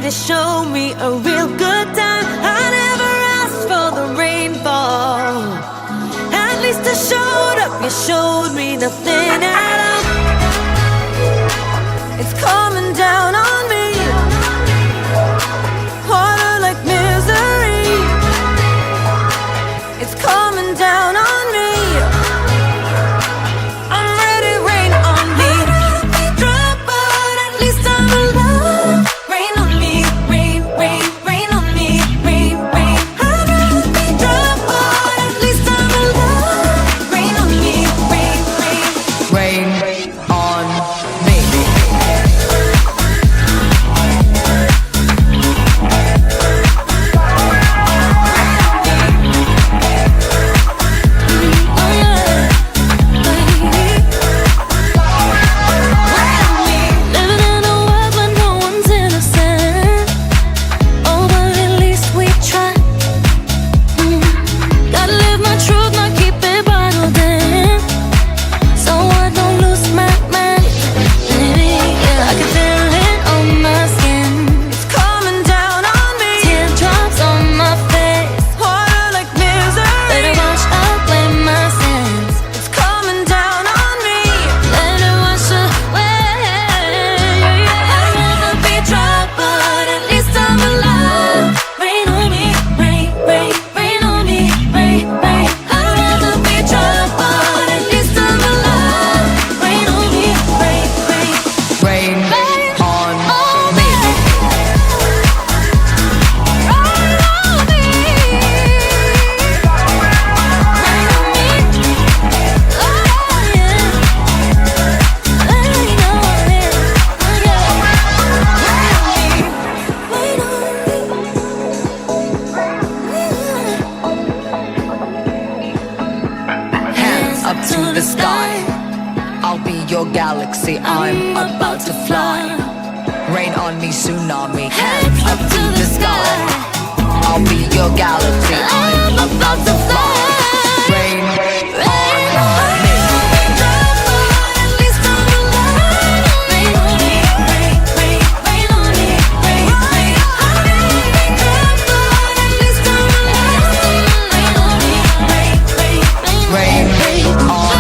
to show me a real good time. I never asked for the rainfall. At least I showed up, you showed me nothing at all. It's coming down on me, water like misery. It's coming down on me. I'm ready, rain on me. I'd rather be dry, but at least I'm alive. Rain on me, rain, rain, rain on me, rain, rain. I'd rather be dry, but at least I'm alive. Rain on me, rain, rain. Rain on me. Up to the sky, I'll be your galaxy, I'm about to fly. Rain on me, tsunami, hands up to the sky. I'll be your galaxy, I'm about to fly. Rain on me. Rain on